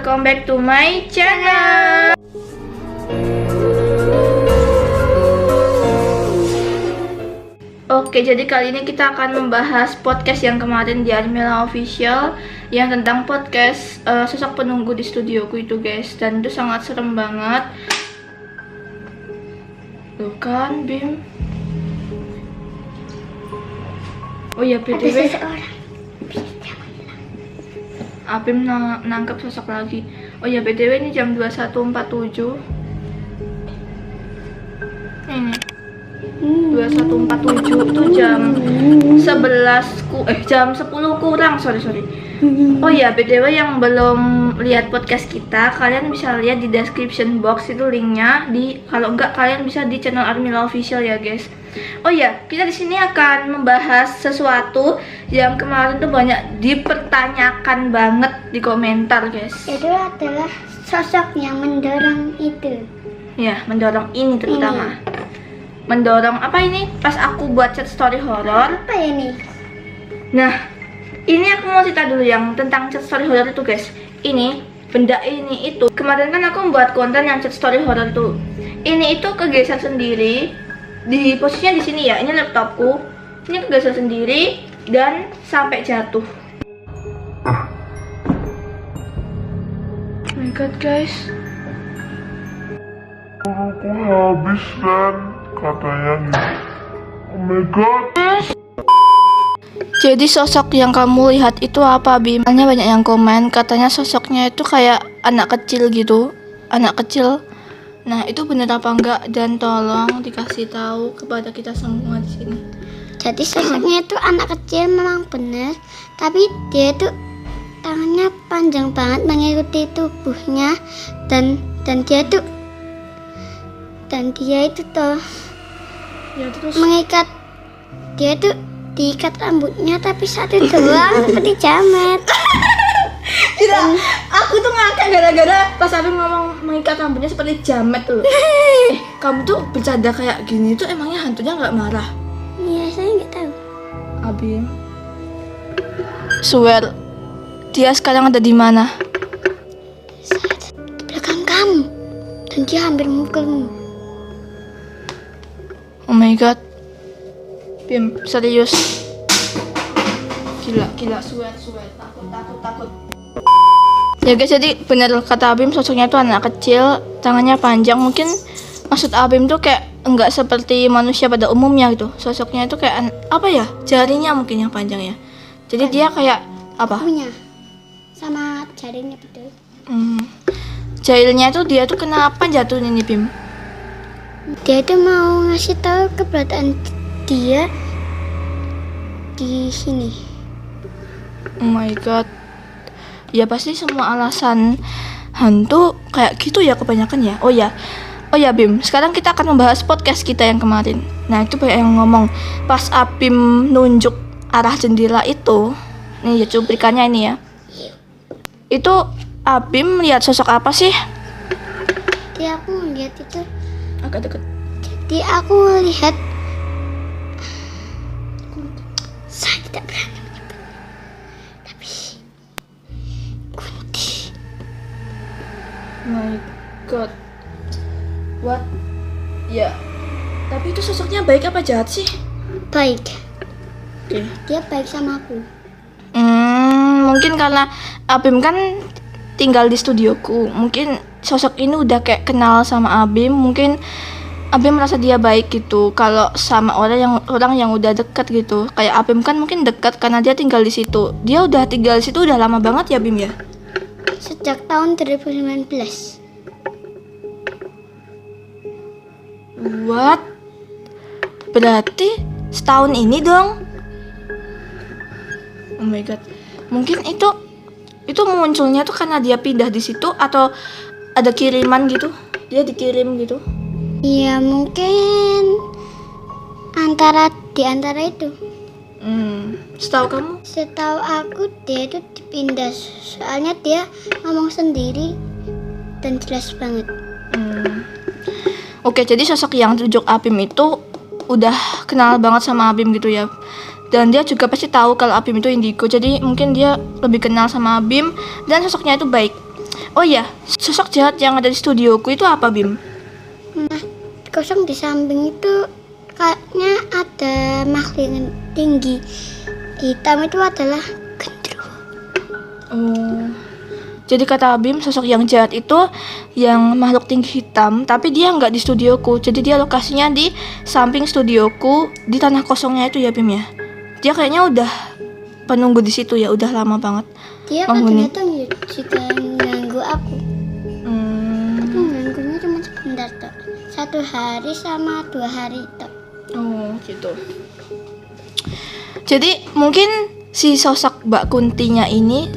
welcome back to my channel. Oke, jadi kali ini kita akan membahas podcast yang kemarin di Armila Official yang tentang podcast sosok penunggu di studioku itu guys, dan itu sangat serem banget. Tuh kan, Bim. Oh iya, BTW Abim nangkep sosok lagi. Oh ya, BTW ini jam 21.47. Ini 21.47 itu jam 11 jam 10 kurang, sorry. Oh ya, BTW yang belum lihat podcast kita, kalian bisa lihat di description box itu linknya. Kalau enggak, kalian bisa di channel Armila Official ya guys. Oh ya, kita di sini akan membahas sesuatu yang kemarin tuh banyak dipertanyakan banget di komentar guys. Itu adalah sosok yang mendorong itu. Ya, mendorong ini terutama. Mendorong apa ini? Pas aku buat chat story horror. Apa ini? Nah, ini aku mau cerita dulu yang tentang chat story horror itu guys. Ini benda ini itu. Kemarin kan aku membuat konten yang chat story horror itu. Ini itu kegeser sendiri. Di posisinya di sini ya. Ini laptopku. Ini kegeser sendiri dan sampai jatuh. Oh my god guys. Aku habis kan katanya gitu. Oh my god. Jadi sosok yang kamu lihat itu apa, Bim? Banyak yang komen katanya sosoknya itu kayak anak kecil gitu. Anak kecil. Nah, itu bener apa enggak? Dan tolong dikasih tahu kepada kita semua di sini. Jadi sosoknya itu anak kecil memang benar, tapi dia itu tangannya panjang banget mengikuti tubuhnya dan dia itu toh Ya terus mengikat, dia itu diikat rambutnya tapi satu doang seperti jamet. tidak, aku tuh ngakak gara-gara pas Abim ngomong mengikat rambutnya seperti jamet tuh. Kamu tuh bercanda kayak gini tuh emangnya hantunya nggak marah? Iya, saya nggak tahu. Abim, swear, dia sekarang ada di mana? Di belakang kamu dan dia hampir memukulmu. Oh my god, Bim, serius. Gila, swear, takut. Ya guys, jadi benar kata Abim, sosoknya tuh anak kecil, tangannya panjang. Mungkin maksud Abim tuh kayak enggak seperti manusia pada umumnya gitu. Sosoknya itu kayak apa ya? Jarinya mungkin yang panjang ya. Jadi dia kayak apa? Punya sama jarinya betul. Jahilnya tuh dia tuh kenapa jatuh ini, Bim? Dia itu mau ngasih tahu keberadaan dia di sini. Oh my god. Ya pasti semua alasan hantu kayak gitu ya kebanyakan ya. Oh ya Bim, sekarang kita akan membahas podcast kita yang kemarin. Nah, itu banyak yang ngomong pas Abim nunjuk arah jendela itu. Nih ya cuplikannya ini ya. Itu Abim lihat sosok apa sih? Jadi aku lihat itu. Agak deket. Jadi aku lihat. Saya tidak berani menyebut. Tapi Kunti. My god. What? Ya. Tapi itu sosoknya baik apa jahat sih? Baik. Oke. Dia baik sama aku. Mungkin karena Abim kan tinggal di studioku. Mungkin sosok ini udah kayak kenal sama Abim. Mungkin Abim merasa dia baik gitu. Kalau sama orang yang udah dekat gitu. Kayak Abim kan mungkin dekat karena dia tinggal di situ. Dia udah tinggal di situ udah lama banget ya, Bim ya? Sejak tahun 2019. What? Berarti setahun ini dong? Oh my god. Mungkin itu munculnya tuh karena dia pindah di situ atau ada kiriman gitu? Dia dikirim gitu? Iya, mungkin di antara itu. Setahu kamu? Setahu aku dia itu dipindah, soalnya dia ngomong sendiri dan jelas banget. Oke, jadi sosok yang tunjuk Abim itu udah kenal banget sama Abim gitu ya. Dan dia juga pasti tahu kalau Abim itu indigo. Jadi mungkin dia lebih kenal sama Abim dan sosoknya itu baik. Oh ya, sosok jahat yang ada di studioku itu apa, Bim? Nah, kosong di samping itu kayaknya ada makhluk yang tinggi hitam, itu adalah gendruwo. Oh. Jadi kata Bim, sosok yang jahat itu yang makhluk tinggi hitam, tapi dia nggak di studioku. Jadi dia lokasinya di samping studioku, di tanah kosongnya itu ya, Bim ya. Dia kayaknya udah penunggu di situ ya, udah lama banget. Dia Penghuni. kadang-kadang juga ganggu aku. Aku ganggunya cuma sebentar tok. 1 hari sama 2 hari tok. Oh gitu. Jadi mungkin si sosok Mbak Kuntinya ini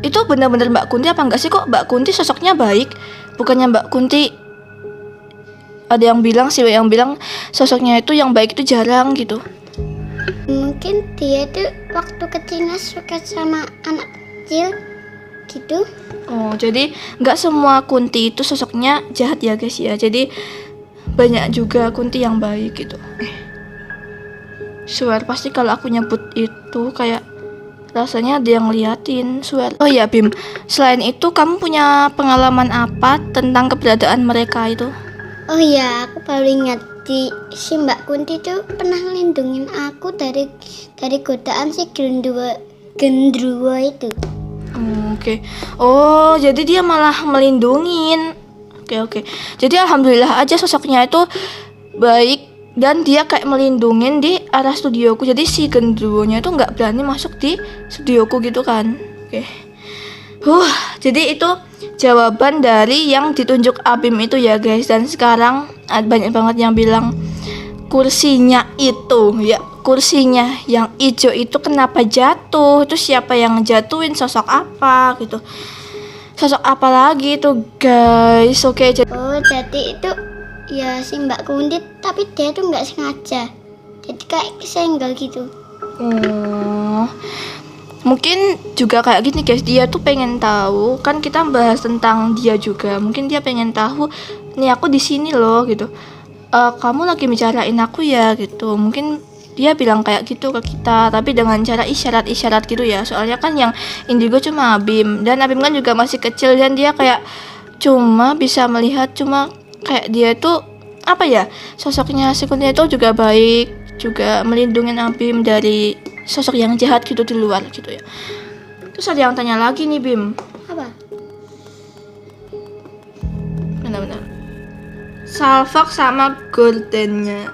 itu benar-benar Mbak Kunti apa enggak sih? Kok Mbak Kunti sosoknya baik? Bukannya Mbak Kunti ada yang bilang sih, yang bilang sosoknya itu yang baik itu jarang gitu. Mungkin dia itu waktu kecilnya suka sama anak kecil gitu. Oh, jadi nggak semua Kunti itu sosoknya jahat ya guys ya. Jadi banyak juga Kunti yang baik gitu. Swear pasti kalau aku nyebut itu kayak rasanya ada yang ngeliatin, swear. Oh ya Bim, selain itu kamu punya pengalaman apa tentang keberadaan mereka itu? Oh ya, aku baru ingat si Mbak Kunti itu pernah ngelindungin aku dari godaan si gendruwo itu. Oke. Oh, jadi dia malah melindungin. Oke. Jadi alhamdulillah aja sosoknya itu baik dan dia kayak melindungin di arah studioku. Jadi si gendruwonya itu nggak berani masuk di studioku gitu kan. Oke. Jadi itu jawaban dari yang ditunjuk Abim itu ya guys. Dan sekarang banyak banget yang bilang kursinya itu ya, kursinya yang hijau itu kenapa jatuh, itu siapa yang jatuhin, sosok apa gitu, sosok apa lagi itu guys. Oke, Oh, jadi itu ya si Mbak Kunti, tapi dia tuh nggak sengaja. Jadi kayak kesenggol gitu. oh mungkin juga kayak gini guys, dia tuh pengen tahu kan, kita bahas tentang dia juga, mungkin dia pengen tahu nih aku di sini loh gitu. Kamu lagi bicarain aku ya gitu, mungkin dia bilang kayak gitu ke kita, tapi dengan cara isyarat-isyarat gitu ya. Soalnya kan yang indigo cuma Abim, dan Abim kan juga masih kecil dan dia kayak cuma bisa melihat, cuma kayak dia tuh apa ya, sosoknya sekunnya itu juga baik, juga melindungi Abim dari sosok yang jahat gitu di luar gitu ya. Terus ada yang tanya lagi nih Bim, Apa? benar-benar salfak sama gordennya.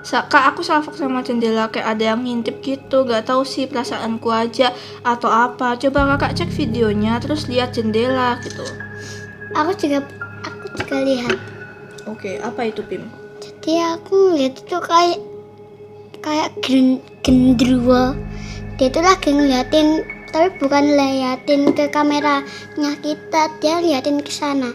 Kak, aku salfak sama jendela kayak ada yang ngintip gitu, gak tahu sih perasaanku aja atau apa. Coba kakak cek videonya terus lihat jendela gitu. Aku juga lihat. Oke, apa itu Bim? Jadi aku lihat itu kayak gendruwo. Dia tuh lagi ngeliatin, tapi bukan liatin ke kameranya kita, dia liatin ke sana.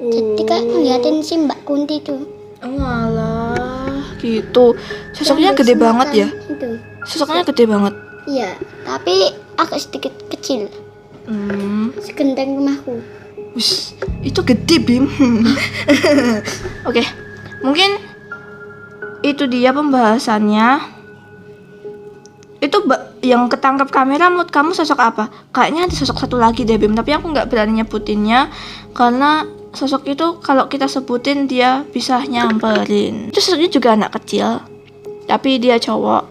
Jadi kayak ngeliatin si Mbak Kunti tuh. Oh alah, gitu. Sosoknya Yang gede bersemakan banget ya. Itu. Sosoknya gede banget. Iya, tapi agak sedikit kecil. Segenteng rumahku. Wis, itu gede Bim. Oke, mungkin itu dia pembahasannya. Itu yang ketangkap kamera menurut kamu sosok apa? Kayaknya ada sosok satu lagi deh Bim, tapi aku nggak berani nyebutinnya karena sosok itu kalau kita sebutin dia bisa nyamperin. Itu sosoknya juga anak kecil, tapi dia cowok.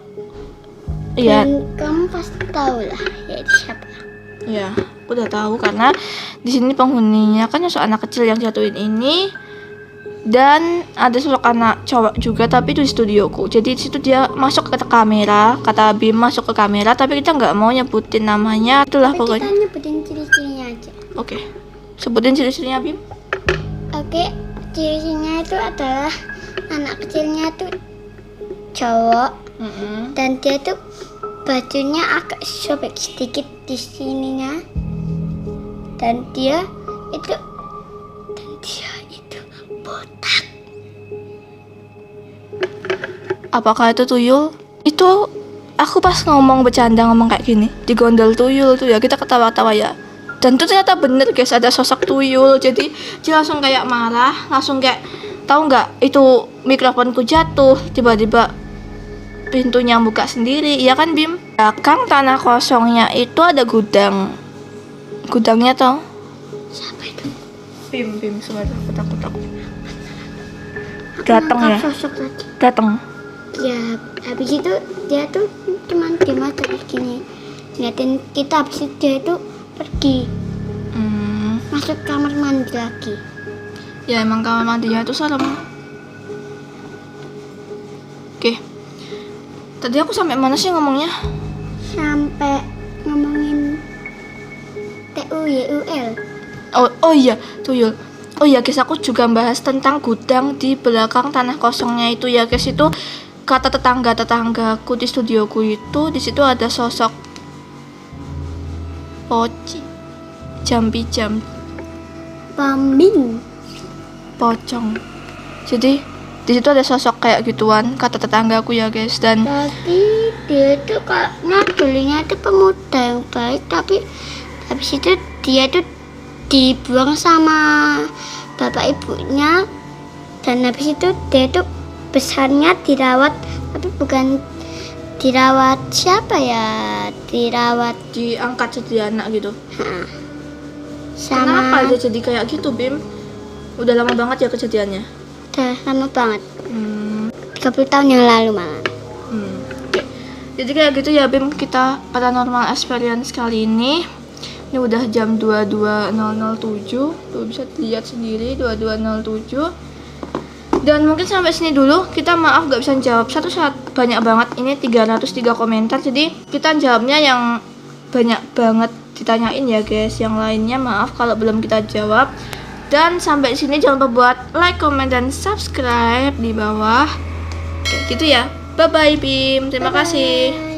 Iya. Dan kamu pasti tahu lah ya itu siapa. Ya, aku udah tahu karena di sini penghuninya kan sosok anak kecil yang jatuhin ini, dan ada sosok anak cowok juga tapi itu di studioku. Jadi di situ dia masuk ke kamera, kata Bim masuk ke kamera, tapi kita nggak mau nyebutin namanya, itulah Tapi pokoknya. kita nyebutin ciri-cirinya aja. Oke, sebutin ciri-cirinya Bim. Oke, ciri-cirinya itu adalah anak kecilnya tuh cowok, dan dia tuh bajunya agak sobek sedikit di sininya, dan dia itu botak. Apakah itu tuyul? Itu aku pas bercanda ngomong kayak gini, digondol tuyul tuh ya, kita ketawa-tawa ya. Dan itu ternyata bener guys, ada sosok tuyul. Jadi dia langsung kayak marah, langsung kayak, tahu nggak, itu mikrofonku jatuh, tiba-tiba pintunya buka sendiri, iya kan Bim? Belakang tanah kosongnya itu ada gudang. Gudangnya tau? Siapa itu? Bim sebentar, aku datang ya, Sosok tadi. datang. Ya, habis itu dia tuh cuman diem aja kayak gini. Liatin kita, habis itu dia itu pergi. Masuk kamar mandi lagi. Ya emang kamar mandinya itu serem. Oke. Tadi aku sampai mana sih ngomongnya? Sampai ngomongin TUYUL. Oh iya, tuyul. Oh iya guys, aku juga bahas tentang gudang di belakang tanah kosongnya itu ya guys. Itu kata tetanggaku di studioku itu, di situ ada sosok poci, jam Pambing. pocong. Jadi di situ ada sosok kayak gituan kata tetanggaku ya guys. Dan Tapi dia itu kayaknya dulunya itu pemuda yang baik, tapi habis itu dia itu dibuang sama bapak ibunya, dan habis itu dia itu besarnya dirawat, tapi bukan dirawat siapa ya, dirawat diangkat jadi anak gitu. sama. Kenapa dia jadi kayak gitu, Bim? Udah lama banget ya kejadiannya. Udah lama banget, 30 tahun yang lalu malah. Oke. Jadi kayak gitu ya Bim, kita paranormal experience kali ini. Ini udah jam 22.007. Tuh bisa lihat sendiri 22.07. Dan mungkin sampai sini dulu. Kita maaf gak bisa jawab satu-satu, banyak banget. Ini 303 komentar. Jadi kita jawabnya yang banyak banget ditanyain ya guys. Yang lainnya maaf kalau belum kita jawab. Dan sampai sini jangan lupa buat like, comment, dan subscribe di bawah. Kayak gitu ya. Bye bye Bim. Terima kasih.